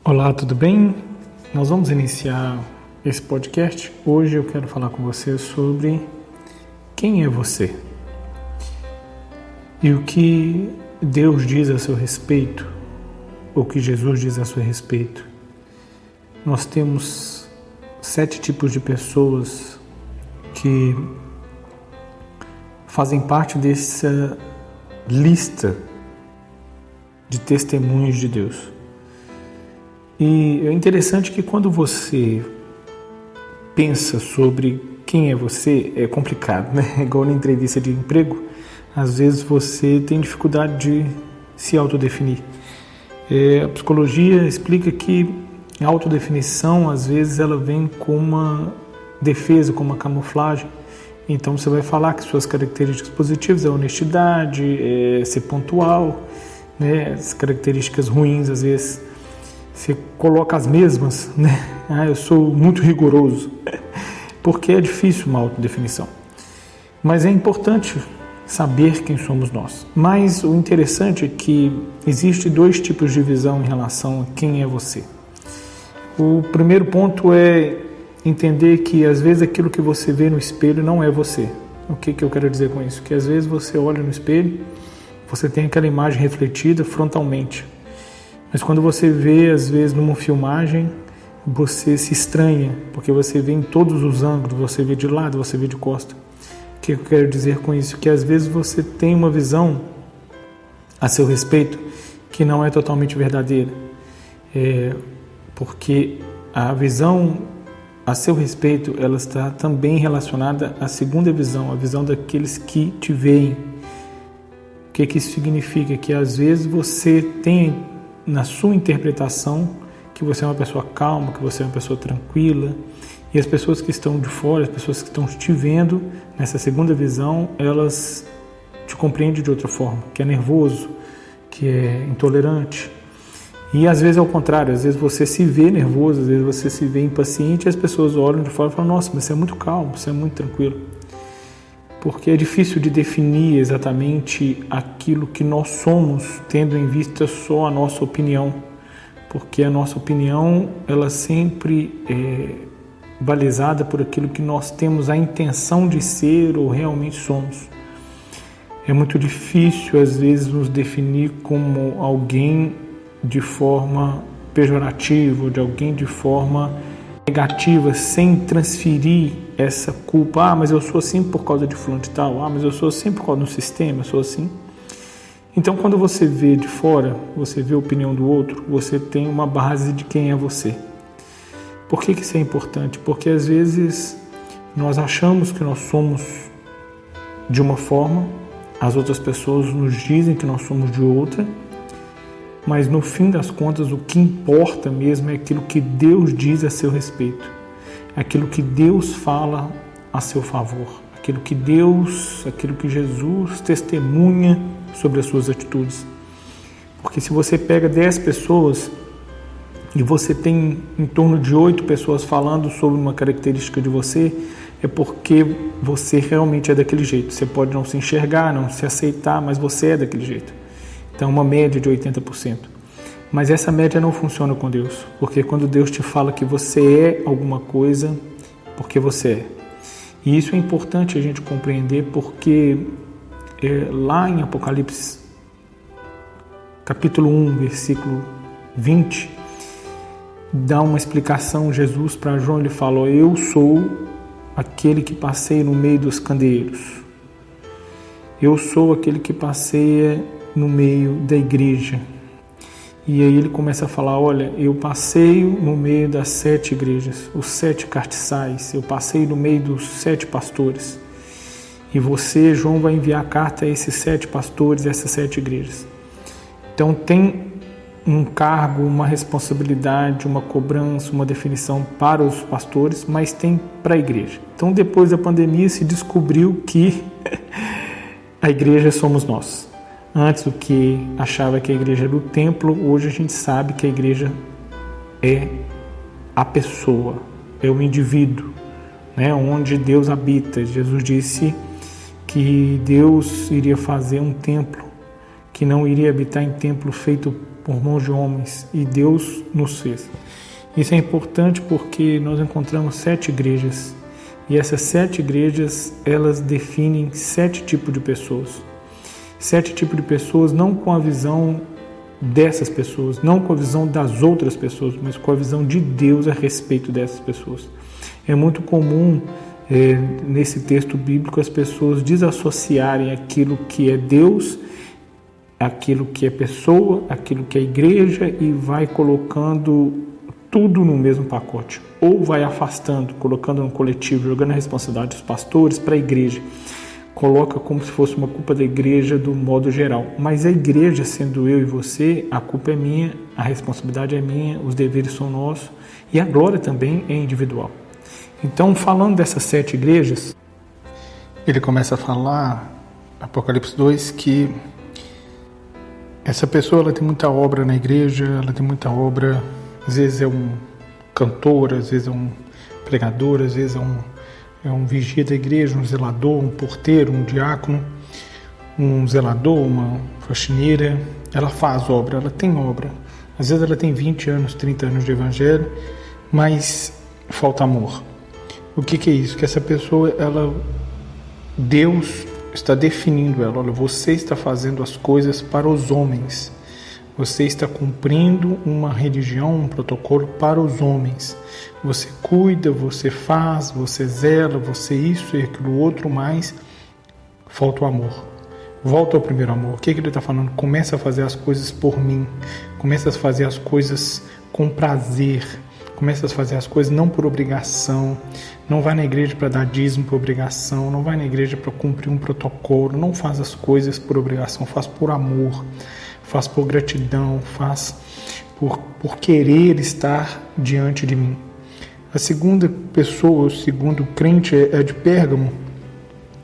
Olá, tudo bem? Nós vamos iniciar esse podcast. Hoje eu quero falar com você sobre quem é você e o que Deus diz a seu respeito, o que Jesus diz a seu respeito. Nós temos 7 tipos de pessoas que fazem parte dessa lista de testemunhos de Deus. E é interessante que quando você pensa sobre quem é você, é complicado, né? Igual na entrevista de emprego, às vezes você tem dificuldade de se autodefinir. A psicologia explica que a autodefinição, às vezes, ela vem com uma defesa, com uma camuflagem. Então você vai falar que suas características positivas é honestidade, ser pontual, né? As características ruins, às vezes, você coloca as mesmas, né? Eu sou muito rigoroso, porque é difícil uma autodefinição. Mas é importante saber quem somos nós. Mas o interessante é que existe 2 tipos de visão em relação a quem é você. O primeiro ponto é entender que às vezes aquilo que você vê no espelho não é você. O que eu quero dizer com isso? Que às vezes você olha no espelho, você tem aquela imagem refletida frontalmente. Mas quando você vê, às vezes, numa filmagem, você se estranha, porque você vê em todos os ângulos, você vê de lado, você vê de costa. O que eu quero dizer com isso? Que às vezes você tem uma visão a seu respeito que não é totalmente verdadeira. Porque a visão a seu respeito, ela está também relacionada à segunda visão, a visão daqueles que te veem. O que isso significa? Que às vezes você tem na sua interpretação que você é uma pessoa calma, que você é uma pessoa tranquila, e as pessoas que estão de fora, as pessoas que estão te vendo nessa segunda visão, elas te compreendem de outra forma, que é nervoso, que é intolerante. E às vezes é o contrário, às vezes você se vê nervoso, às vezes você se vê impaciente e as pessoas olham de fora e falam: nossa, mas você é muito calmo, você é muito tranquilo. Porque é difícil de definir exatamente aquilo que nós somos, tendo em vista só a nossa opinião. Porque a nossa opinião, ela sempre é balizada por aquilo que nós temos a intenção de ser ou realmente somos. É muito difícil, às vezes, nos definir como alguém de forma pejorativa, ou de alguém de forma negativa, sem transferir essa culpa. Mas eu sou assim por causa de fulano de tal. Mas eu sou assim por causa do sistema, eu sou assim. Então, quando você vê de fora, você vê a opinião do outro, você tem uma base de quem é você. Por que isso é importante? Porque às vezes nós achamos que nós somos de uma forma, as outras pessoas nos dizem que nós somos de outra, mas no fim das contas o que importa mesmo é aquilo que Deus diz a seu respeito, aquilo que Deus fala a seu favor, aquilo que Jesus testemunha sobre as suas atitudes. Porque se você pega 10 pessoas e você tem em torno de 8 pessoas falando sobre uma característica de você, é porque você realmente é daquele jeito. Você pode não se enxergar, não se aceitar, mas você é daquele jeito. Então, uma média de 80%. Mas essa média não funciona com Deus, porque quando Deus te fala que você é alguma coisa, porque você é. E isso é importante a gente compreender, porque lá em Apocalipse, capítulo 1, versículo 20, dá uma explicação, Jesus para João, ele fala: eu sou aquele que passei no meio dos candeeiros. Eu sou aquele que passeia no meio da igreja. E aí ele começa a falar: olha, eu passeio no meio das 7 igrejas, os 7 cartiçais, eu passei no meio dos 7 pastores. E você, João, vai enviar carta a esses 7 pastores, essas 7 igrejas. Então tem um cargo, uma responsabilidade, uma cobrança, uma definição para os pastores, mas tem para a igreja. Então, depois da pandemia, se descobriu que a igreja somos nós. Antes do que achava que a igreja era o templo, hoje a gente sabe que a igreja é a pessoa, é o indivíduo, né, onde Deus habita. Jesus disse que Deus iria fazer um templo que não iria habitar em templo feito por mãos de homens, e Deus nos fez. Isso é importante porque nós encontramos 7 igrejas, e essas 7 igrejas, elas definem 7 tipos de pessoas. 7 tipos de pessoas, não com a visão dessas pessoas, não com a visão das outras pessoas, mas com a visão de Deus a respeito dessas pessoas. É muito comum nesse texto bíblico as pessoas desassociarem aquilo que é Deus, aquilo que é pessoa, aquilo que é igreja, e vai colocando tudo no mesmo pacote, ou vai afastando, colocando no coletivo, jogando a responsabilidade dos pastores para a igreja, coloca como se fosse uma culpa da igreja do modo geral, mas a igreja, sendo eu e você, a culpa é minha, a responsabilidade é minha, os deveres são nossos, e a glória também é individual. Então, falando dessas 7 igrejas, ele começa a falar, Apocalipse 2, que essa pessoa ela tem muita obra na igreja, ela tem muita obra, às vezes é um cantor, às vezes é um pregador, às vezes é um vigia da igreja, um zelador, um porteiro, um diácono, um zelador, uma faxineira. Ela faz obra, ela tem obra. Às vezes ela tem 20 anos, 30 anos de evangelho, mas falta amor. O que é isso? Que essa pessoa, Deus está definindo ela. Olha, você está fazendo as coisas para os homens. Você está cumprindo uma religião, um protocolo para os homens. Você cuida, você faz, você zela, você isso e aquilo outro, mas falta o amor. Volta ao primeiro amor. O que ele está falando? Começa a fazer as coisas por mim. Começa a fazer as coisas com prazer. Começa a fazer as coisas não por obrigação. Não vai na igreja para dar dízimo por obrigação. Não vai na igreja para cumprir um protocolo. Não faz as coisas por obrigação. Faz por amor. Faz por gratidão, faz por querer estar diante de mim. A segunda pessoa, o segundo crente é de Pérgamo,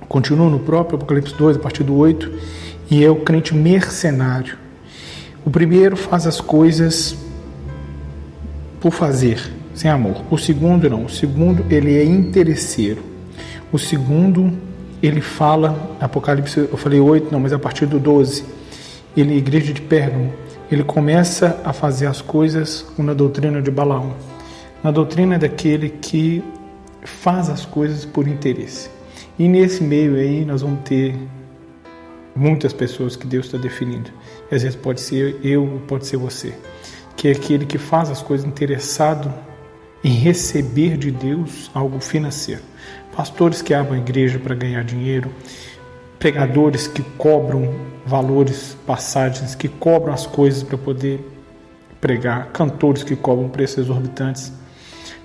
continua no próprio Apocalipse 2, a partir do 8, e é o crente mercenário. O primeiro faz as coisas por fazer, sem amor. O segundo não, o segundo ele é interesseiro. O segundo ele fala, Apocalipse, eu falei 8, não, mas a partir do 12, ele, igreja de Pérgamo, ele começa a fazer as coisas na doutrina de Balaão, na doutrina daquele que faz as coisas por interesse. E nesse meio aí nós vamos ter muitas pessoas que Deus está definindo. E às vezes pode ser eu, pode ser você, que é aquele que faz as coisas interessado em receber de Deus algo financeiro. Pastores que abrem a igreja para ganhar dinheiro, pregadores que cobram valores, passagens, que cobram as coisas para poder pregar, cantores que cobram preços exorbitantes,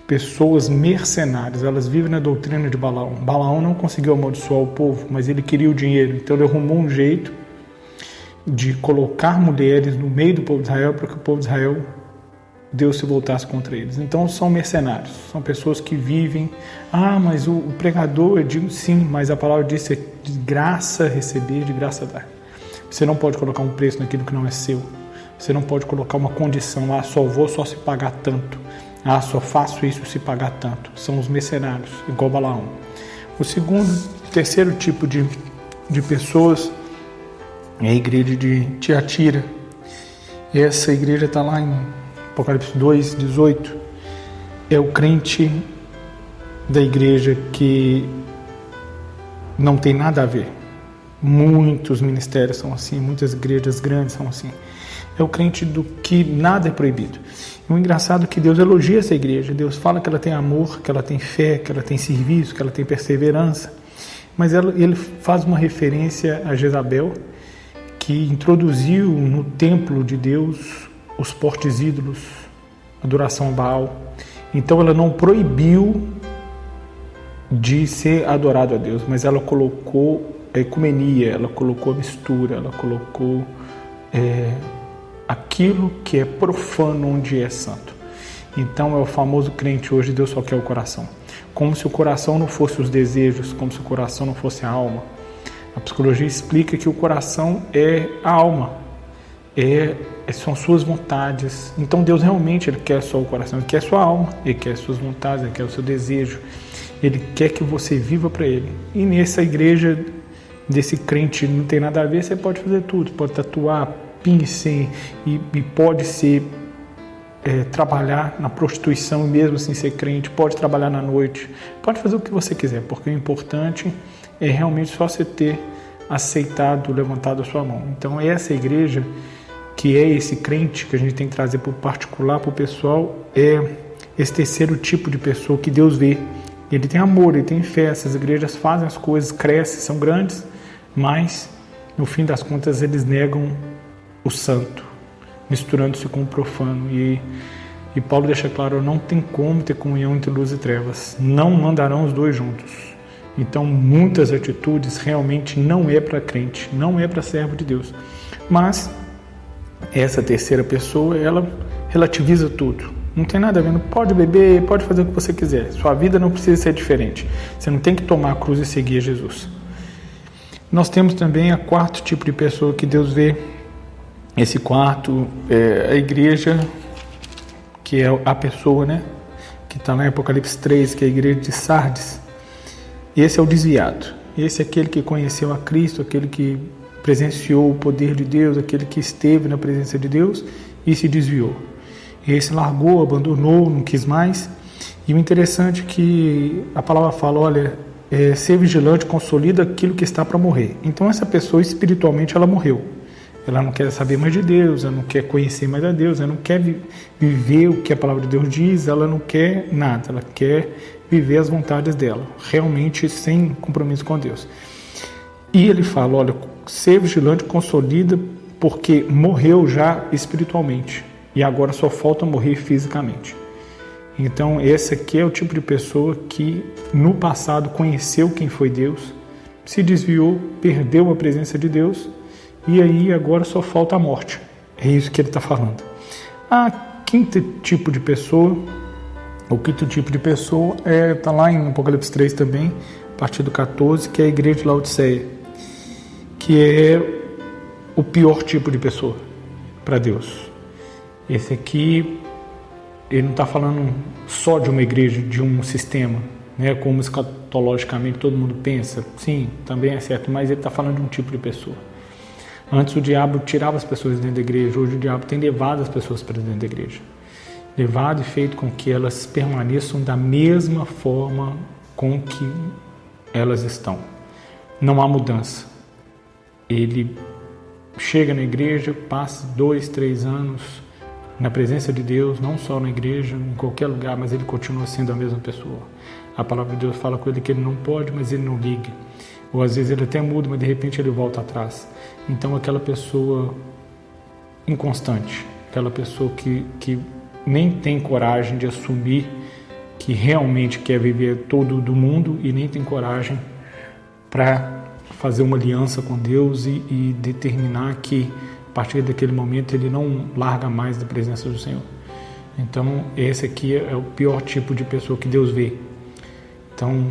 pessoas mercenárias, elas vivem na doutrina de Balaão. Balaão não conseguiu amaldiçoar o povo, mas ele queria o dinheiro, então ele arrumou um jeito de colocar mulheres no meio do povo de Israel para que o povo de Israel, Deus se voltasse contra eles. Então são mercenários, são pessoas que vivem, mas o pregador, eu digo sim, mas a palavra diz é de graça receber, de graça dar. Você não pode colocar um preço naquilo que não é seu. Você não pode colocar uma condição, só vou só se pagar tanto. Só faço isso se pagar tanto. São os mercenários, igual Balaão. Terceiro tipo de pessoas é a igreja de Tiatira. Essa igreja está lá em Apocalipse 2, 18. É o crente da igreja que não tem nada a ver. Muitos ministérios são assim, muitas igrejas grandes são assim. É o crente do que nada é proibido. E o engraçado é que Deus elogia essa igreja. Deus fala que ela tem amor, que ela tem fé, que ela tem serviço, que ela tem perseverança. Mas ele faz uma referência a Jezabel, que introduziu no templo de Deus os postes ídolos, adoração a Baal. Então ela não proibiu de ser adorado a Deus, mas ela colocou a ecumenia, ela colocou a mistura, ela colocou aquilo que é profano onde é santo. Então é o famoso crente hoje, Deus só quer o coração. Como se o coração não fosse os desejos, como se o coração não fosse a alma. A psicologia explica que o coração é a alma, são suas vontades. Então Deus realmente ele quer só o coração, ele quer a sua alma, ele quer as suas vontades, ele quer o seu desejo, ele quer que você viva para ele. E nessa igreja desse crente não tem nada a ver, você pode fazer tudo, pode tatuar, piercing e pode ser trabalhar na prostituição mesmo assim ser crente, pode trabalhar na noite, pode fazer o que você quiser, porque o importante é realmente só você ter aceitado, levantado a sua mão. Então essa igreja, que é esse crente que a gente tem que trazer para o particular, para o pessoal, é esse terceiro tipo de pessoa que Deus vê. Ele tem amor, ele tem fé, essas igrejas fazem as coisas, crescem, são grandes, mas no fim das contas eles negam o santo, misturando-se com o profano. E Paulo deixa claro, não tem como ter comunhão entre luz e trevas, não andarão os dois juntos. Então muitas atitudes realmente não é para crente, não é para servo de Deus. Mas essa terceira pessoa, ela relativiza tudo. Não tem nada a ver, pode beber, pode fazer o que você quiser. Sua vida não precisa ser diferente. Você não tem que tomar a cruz e seguir Jesus. Nós temos também o quarto tipo de pessoa que Deus vê. Esse quarto é a igreja, que é a pessoa, né? Que está lá em Apocalipse 3, que é a igreja de Sardes. Esse é o desviado. Esse é aquele que conheceu a Cristo, aquele que presenciou o poder de Deus, aquele que esteve na presença de Deus e se desviou. Esse largou, abandonou, não quis mais. E o interessante é que a palavra fala, olha, ser vigilante consolida aquilo que está para morrer. Então essa pessoa espiritualmente ela morreu. Ela não quer saber mais de Deus, ela não quer conhecer mais a Deus, ela não quer viver o que a palavra de Deus diz, ela não quer nada, ela quer viver as vontades dela, realmente sem compromisso com Deus. E ele fala, olha, ser vigilante consolida porque morreu já espiritualmente. E agora só falta morrer fisicamente. Então esse aqui é o tipo de pessoa que no passado conheceu quem foi Deus, se desviou, perdeu a presença de Deus e aí agora só falta a morte. É isso que ele está falando. O quinto tipo de pessoa está lá em Apocalipse 3 também, a partir do 14, que é a igreja de Laodiceia, que é o pior tipo de pessoa para Deus. Esse aqui, ele não está falando só de uma igreja, de um sistema, né, como escatologicamente todo mundo pensa. Sim, também é certo, mas ele está falando de um tipo de pessoa. Antes o diabo tirava as pessoas dentro da igreja, hoje o diabo tem levado as pessoas para dentro da igreja. Levado e feito com que elas permaneçam da mesma forma com que elas estão. Não há mudança. Ele chega na igreja, passa 2, 3 anos na presença de Deus, não só na igreja, em qualquer lugar, mas ele continua sendo a mesma pessoa. A palavra de Deus fala com ele que ele não pode, mas ele não liga. Ou às vezes ele até muda, mas de repente ele volta atrás. Então aquela pessoa inconstante, aquela pessoa que nem tem coragem de assumir que realmente quer viver todo do mundo e nem tem coragem para fazer uma aliança com Deus e determinar que a partir daquele momento ele não larga mais da presença do Senhor. Então esse aqui é o pior tipo de pessoa que Deus vê. Então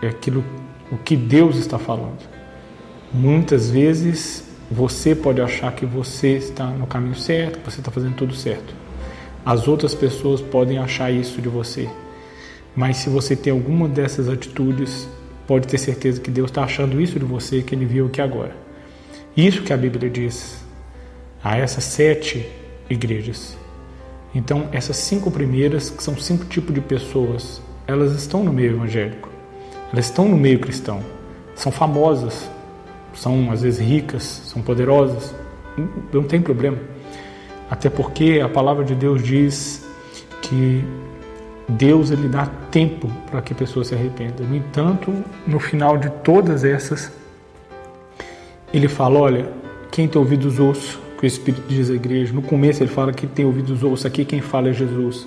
é aquilo o que Deus está falando. Muitas vezes você pode achar que você está no caminho certo, que você está fazendo tudo certo. As outras pessoas podem achar isso de você. Mas se você tem alguma dessas atitudes, pode ter certeza que Deus está achando isso de você, que Ele viu aqui agora. Isso que a Bíblia diz a essas 7 igrejas. Então, essas 5 primeiras, que são 5 tipos de pessoas, elas estão no meio evangélico, elas estão no meio cristão, são famosas, são às vezes ricas, são poderosas, não tem problema. Até porque a palavra de Deus diz que Deus ele dá tempo para que a pessoa se arrependa. No entanto, no final de todas essas, ele fala, olha, quem tem ouvidos ouça, que o Espírito diz à igreja. No começo ele fala que tem ouvidos ouça, aqui quem fala é Jesus.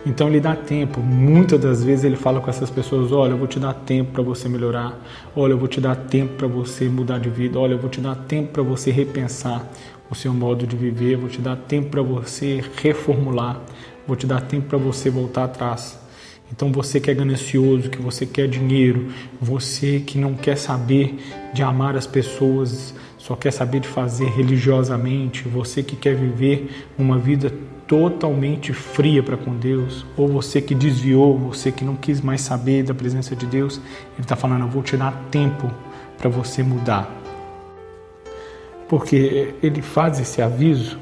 Então ele dá tempo. Muitas das vezes ele fala com essas pessoas, olha, eu vou te dar tempo para você melhorar, olha, eu vou te dar tempo para você mudar de vida, olha, eu vou te dar tempo para você repensar o seu modo de viver, vou te dar tempo para você reformular, vou te dar tempo para você voltar atrás. Então você que é ganancioso, que você quer dinheiro, você que não quer saber de amar as pessoas, só quer saber de fazer religiosamente, você que quer viver uma vida totalmente fria para com Deus, ou você que desviou, você que não quis mais saber da presença de Deus, ele está falando, eu vou te dar tempo para você mudar. Porque ele faz esse aviso,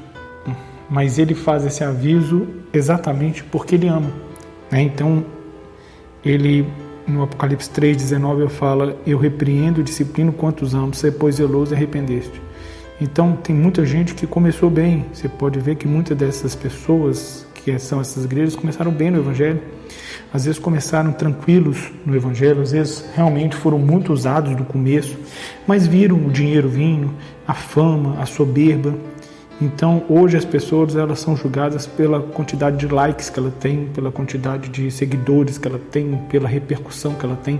mas ele faz esse aviso exatamente porque ele ama, né? Então, ele, no Apocalipse 3,19, ele fala: eu repreendo, disciplino quantos amo, ser pois zeloso e arrependeste. Então, tem muita gente que começou bem. Você pode ver que muitas dessas pessoas, que são essas igrejas, começaram bem no Evangelho. Às vezes começaram tranquilos no Evangelho, às vezes realmente foram muito usados no começo, mas viram o dinheiro vindo, a fama, a soberba. Então, hoje as pessoas, elas são julgadas pela quantidade de likes que ela tem, pela quantidade de seguidores que ela tem, pela repercussão que ela tem.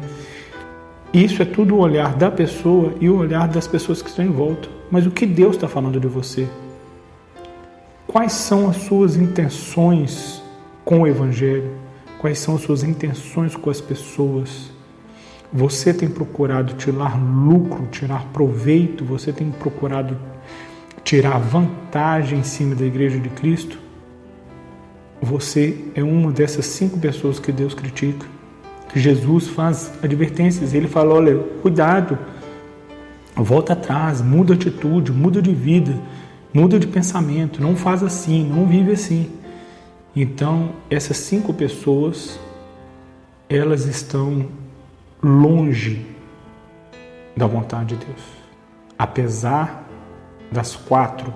Isso é tudo o olhar da pessoa e o olhar das pessoas que estão em volta. Mas o que Deus está falando de você? Quais são as suas intenções com o Evangelho? Quais são as suas intenções com as pessoas? Você tem procurado tirar lucro, tirar proveito? Você tem procurado tirar vantagem em cima da Igreja de Cristo? Você é uma dessas 5 pessoas que Deus critica, que Jesus faz advertências. Ele fala: olha, cuidado, volta atrás, muda de atitude, muda de vida, muda de pensamento, não faz assim, não vive assim. Então, essas 5 pessoas, elas estão longe da vontade de Deus. Apesar das 4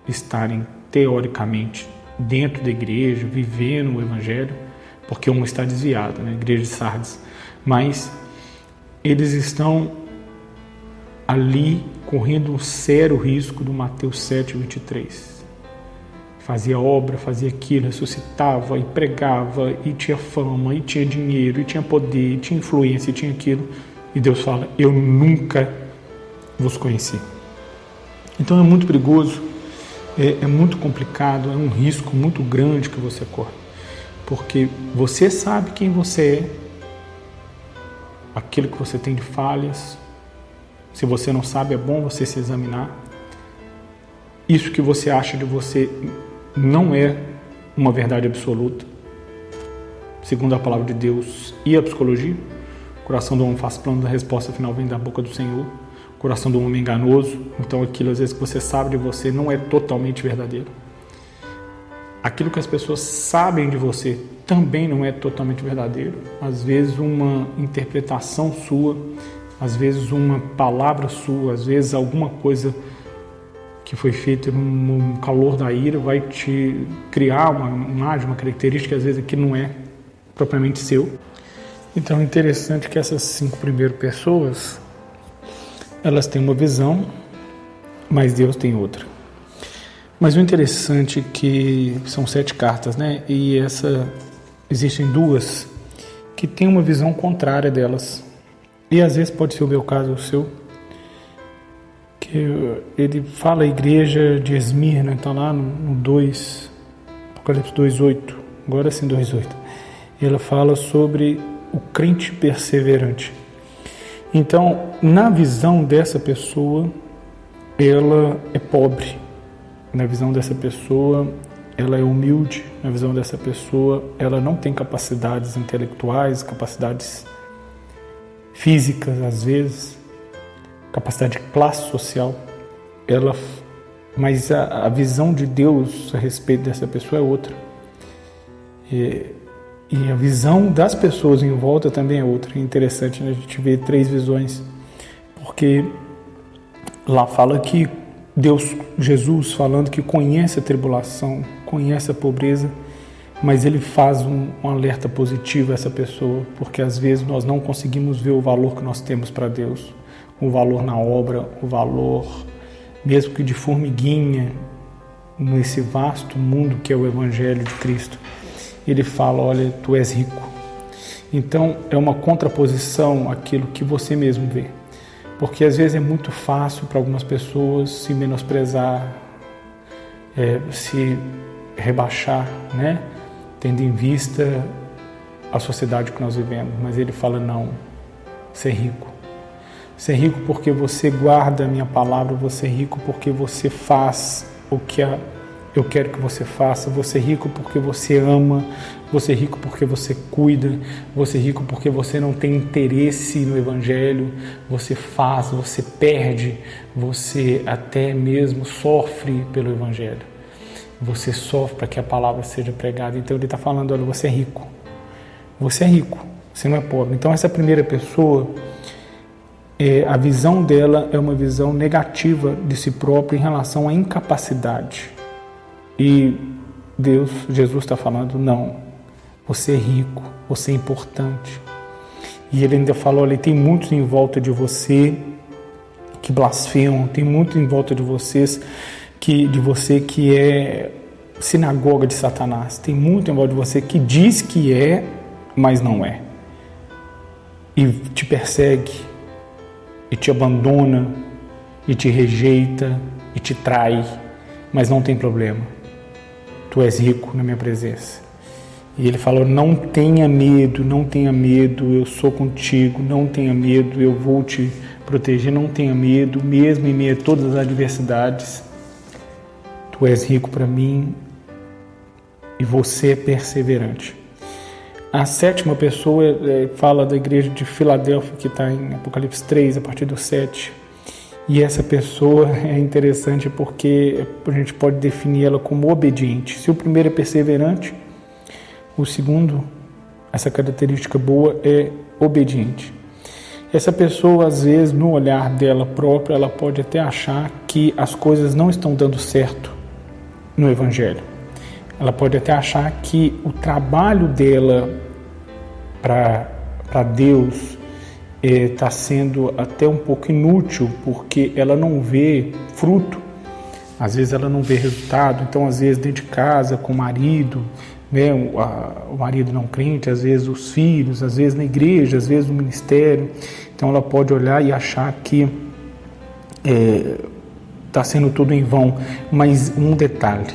estarem teoricamente dentro da igreja, vivendo o Evangelho, porque uma está desviada, né? A igreja de Sardes, mas eles estão ali correndo um sério risco do Mateus 7:23. Fazia obra, fazia aquilo, ressuscitava e pregava, e tinha fama, e tinha dinheiro, e tinha poder, e tinha influência, e tinha aquilo. E Deus fala: eu nunca vos conheci. Então é muito perigoso, é muito complicado, é um risco muito grande que você corre. Porque você sabe quem você é, aquilo que você tem de falhas. Se você não sabe, é bom você se examinar. Isso que você acha de você não é uma verdade absoluta, segundo a palavra de Deus e a psicologia. O coração do homem faz plano, da resposta final vem da boca do Senhor. O coração do homem é enganoso, então aquilo às vezes que você sabe de você não é totalmente verdadeiro. Aquilo que as pessoas sabem de você também não é totalmente verdadeiro. Às vezes uma interpretação sua, às vezes uma palavra sua, às vezes alguma coisa que foi feito no calor da ira vai te criar uma imagem, uma característica, às vezes aquilo não é propriamente seu. Então é interessante que essas 5 primeiras pessoas, elas têm uma visão, mas Deus tem outra. Mas o interessante é que são 7 cartas, né? E existem 2 que têm uma visão contrária delas. E às vezes pode ser o meu caso, o seu. Ele fala a igreja de Esmirna, está lá no 2, Apocalipse 2:8, agora sim 2:8. Ela fala sobre o crente perseverante. Então, na visão dessa pessoa, ela é pobre. Na visão dessa pessoa, ela é humilde. Na visão dessa pessoa, ela não tem capacidades intelectuais, capacidades físicas, às vezes, capacidade de classe social, mas a visão de Deus a respeito dessa pessoa é outra. E a visão das pessoas em volta também é outra. É interessante, né? A gente vê 3 visões, porque lá fala que Jesus falando que conhece a tribulação, conhece a pobreza, mas ele faz um alerta positivo a essa pessoa, porque às vezes nós não conseguimos ver o valor que nós temos para Deus, o valor na obra, o valor, mesmo que de formiguinha, nesse vasto mundo que é o Evangelho de Cristo. Ele fala: olha, tu és rico. Então é uma contraposição àquilo que você mesmo vê. Porque às vezes é muito fácil para algumas pessoas se menosprezar, se rebaixar, né? Tendo em vista a sociedade que nós vivemos. Mas ele fala: não, ser rico. Ser rico porque você guarda a minha palavra, você é rico porque você faz o que eu quero que você faça, você é rico porque você ama, você é rico porque você cuida, você é rico porque você não tem interesse no Evangelho, você faz, você perde, você até mesmo sofre pelo Evangelho. Você sofre para que a palavra seja pregada. Então ele está falando, olha, você é rico. Você é rico, você não é pobre. Então essa primeira pessoa, a visão dela é uma visão negativa de si própria em relação à incapacidade. E Jesus está falando, não, você é rico, você é importante. E ele ainda falou, olha, tem muitos em volta de você que blasfemam, tem muito em volta de você que é sinagoga de Satanás, tem muito em volta de você que diz que é, mas não é. E te persegue, e te abandona, e te rejeita, e te trai, mas não tem problema. Tu és rico na minha presença. E ele falou, não tenha medo, eu sou contigo, não tenha medo, eu vou te proteger, não tenha medo, mesmo em meio a todas as adversidades. Tu és rico para mim e você é perseverante. A sétima pessoa fala da igreja de Filadélfia, que está em Apocalipse 3, a partir do 7. E essa pessoa é interessante porque a gente pode definir ela como obediente. Se o primeiro é perseverante, o segundo, essa característica boa, é obediente. Essa pessoa, às vezes, no olhar dela própria, ela pode até achar que as coisas não estão dando certo no Evangelho. Ela pode até achar que o trabalho dela para Deus está sendo até um pouco inútil, porque ela não vê fruto. Às vezes ela não vê resultado. Então, às vezes, dentro de casa, com o marido, né, o marido não crente, às vezes os filhos, às vezes na igreja, às vezes no ministério. Então ela pode olhar e achar que está sendo tudo em vão. Mas um detalhe,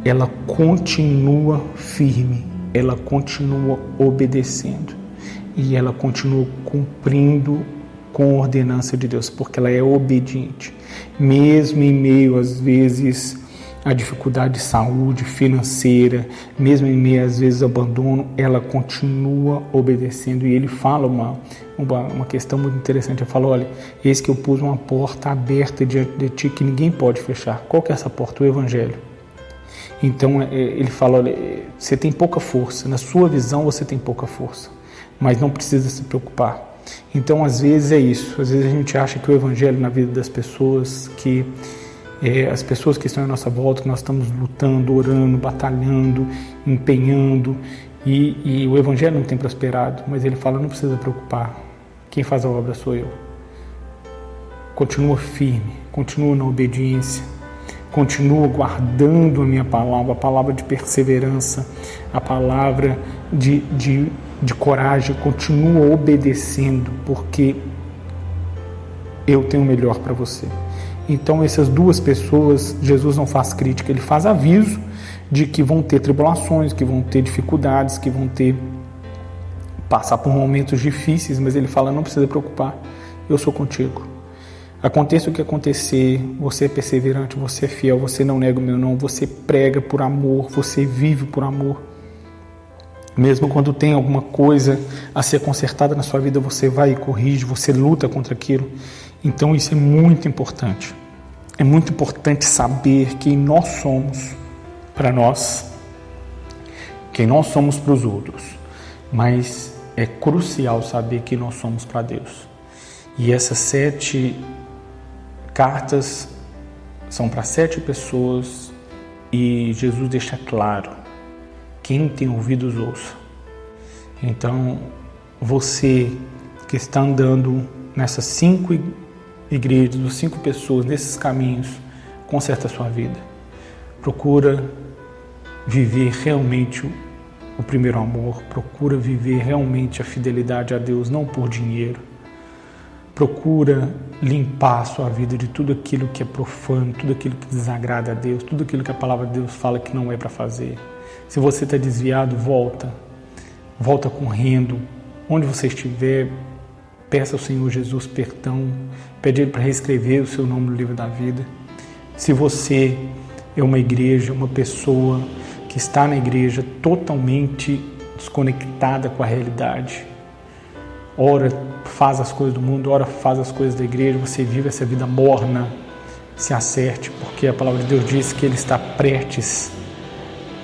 ela continua firme, ela continua obedecendo e ela continua cumprindo com a ordenança de Deus, porque ela é obediente, mesmo em meio às vezes a dificuldade de saúde financeira, mesmo em meio às vezes abandono, ela continua obedecendo. E ele fala uma questão muito interessante, ele fala, olha, eis que eu pus uma porta aberta diante de ti que ninguém pode fechar. Qual que é essa porta? O Evangelho. Então ele fala, olha, você tem pouca força, na sua visão você tem pouca força, mas não precisa se preocupar. Então às vezes é isso, às vezes a gente acha que o Evangelho na vida das pessoas, que as pessoas que estão à nossa volta, que nós estamos lutando, orando, batalhando, empenhando, e o Evangelho não tem prosperado, mas ele fala, não precisa preocupar, quem faz a obra sou eu. Continua firme, continua na obediência, continua guardando a minha palavra, a palavra de perseverança, a palavra de coragem, continua obedecendo, porque eu tenho o melhor para você. Então essas duas pessoas, Jesus não faz crítica, ele faz aviso de que vão ter tribulações, que vão ter dificuldades, que vão passar por momentos difíceis, mas ele fala, não precisa preocupar, eu sou contigo. Aconteça o que acontecer, você é perseverante, você é fiel, você não nega o meu não, você prega por amor, você vive por amor. Mesmo quando tem alguma coisa a ser consertada na sua vida, você vai e corrige, você luta contra aquilo. Então isso é muito importante. É muito importante saber quem nós somos para nós, quem nós somos para os outros. Mas é crucial saber quem nós somos para Deus. E essas 7 cartas são para 7 pessoas e Jesus deixa claro, quem tem ouvidos ouça. Então, você que está andando nessas 5 igrejas, 5 pessoas, nesses caminhos, conserta a sua vida. Procura viver realmente o primeiro amor, procura viver realmente a fidelidade a Deus, não por dinheiro. Procura limpar a sua vida de tudo aquilo que é profano, tudo aquilo que desagrada a Deus, tudo aquilo que a palavra de Deus fala que não é para fazer. Se você está desviado, volta correndo. Onde você estiver, peça ao Senhor Jesus perdão, pede Ele para reescrever o seu nome no livro da vida. Se você é uma igreja, uma pessoa que está na igreja totalmente desconectada com a realidade. Ora faz as coisas do mundo, ora faz as coisas da igreja, você vive essa vida morna. Se acerte, porque a palavra de Deus diz que ele está prestes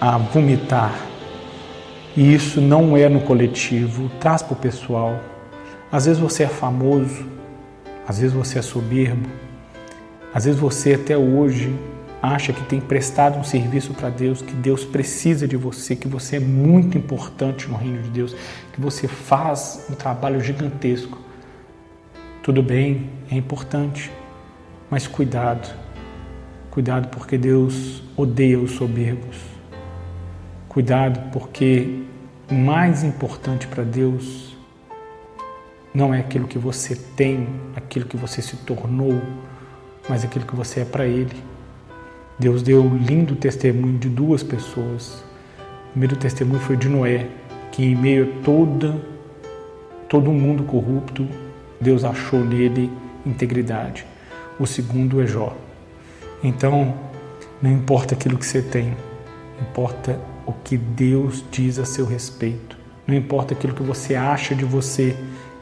a vomitar. E isso não é no coletivo, traz para o pessoal. Às vezes você é famoso, às vezes você é soberbo, às vezes você até hoje acha que tem prestado um serviço para Deus, que Deus precisa de você, que você é muito importante no reino de Deus, que você faz um trabalho gigantesco. Tudo bem, é importante, mas cuidado porque Deus odeia os soberbos. Cuidado porque o mais importante para Deus não é aquilo que você tem, aquilo que você se tornou, mas aquilo que você é para Ele. Deus deu um lindo testemunho de duas pessoas. O primeiro testemunho foi de Noé, que em meio a todo um mundo corrupto, Deus achou nele integridade. O segundo é Jó. Então, não importa aquilo que você tem, importa o que Deus diz a seu respeito. Não importa aquilo que você acha de você,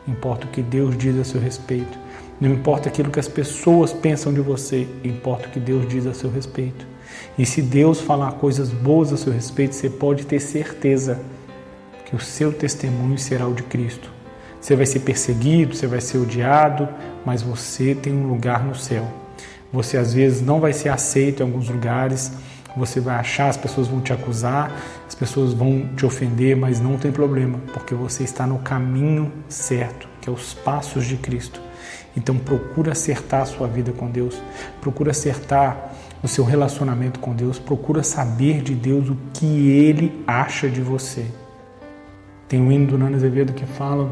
importa o que Deus diz a seu respeito. Não importa aquilo que as pessoas pensam de você, importa o que Deus diz a seu respeito. E se Deus falar coisas boas a seu respeito, você pode ter certeza que o seu testemunho será o de Cristo. Você vai ser perseguido, você vai ser odiado, mas você tem um lugar no céu. Você às vezes não vai ser aceito em alguns lugares, você vai achar, as pessoas vão te acusar, as pessoas vão te ofender, mas não tem problema, porque você está no caminho certo, que é os passos de Cristo. Então procura acertar a sua vida com Deus, procura acertar o seu relacionamento com Deus, procura saber de Deus o que Ele acha de você. Tem um hino do Nano Azevedo que fala: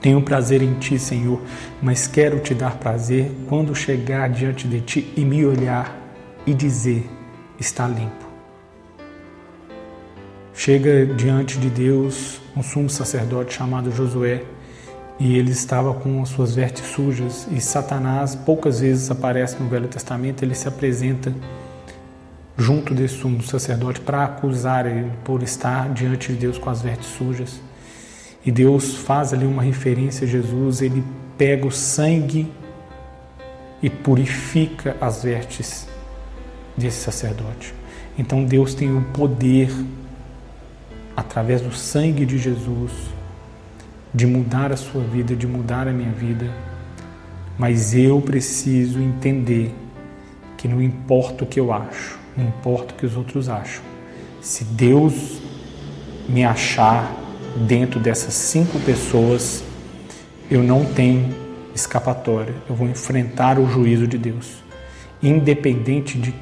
tenho prazer em ti, Senhor, mas quero te dar prazer quando chegar diante de ti e me olhar e dizer: está limpo. Chega diante de Deus um sumo sacerdote chamado Josué, e ele estava com as suas vestes sujas, e Satanás poucas vezes aparece no Velho Testamento. Ele se apresenta junto desse sumo sacerdote para acusar ele por estar diante de Deus com as vestes sujas. E Deus faz ali uma referência a Jesus, ele pega o sangue e purifica as vestes desse sacerdote. Então Deus tem o poder, através do sangue de Jesus, de mudar a sua vida, de mudar a minha vida. Mas eu preciso entender que não importa o que eu acho, não importa o que os outros acham. Se Deus me achar dentro dessas 5 pessoas, eu não tenho escapatória. Eu vou enfrentar o juízo de Deus, independente de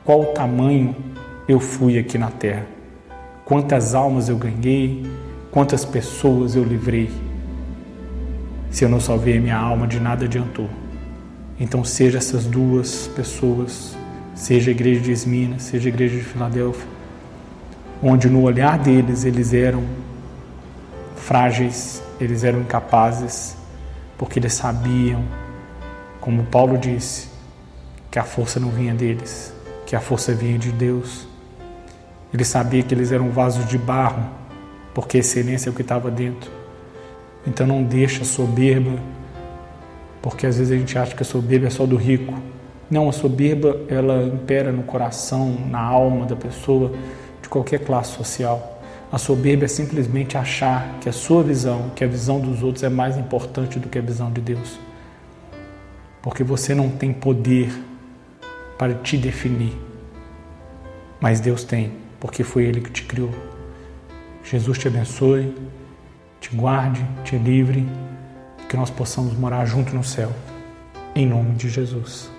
qual tamanho eu fui aqui na terra, quantas almas eu ganhei, quantas pessoas eu livrei. Se eu não salvei a minha alma, de nada adiantou. Então seja essas 2 pessoas, seja a igreja de Esmina, seja a igreja de Filadélfia, onde no olhar deles eles eram frágeis, eles eram incapazes, porque eles sabiam, como Paulo disse, que a força não vinha deles, que a força vinha de Deus. Eles sabiam que eles eram vasos de barro, porque a excelência é o que estava dentro. Então não deixa soberba, porque às vezes a gente acha que a soberba é só do rico. Não, a soberba ela impera no coração, na alma da pessoa, de qualquer classe social. A soberba é simplesmente achar que a sua visão, que a visão dos outros é mais importante do que a visão de Deus. Porque você não tem poder para te definir, mas Deus tem, porque foi Ele que te criou. Jesus te abençoe, te guarde, te livre, que nós possamos morar junto no céu, em nome de Jesus.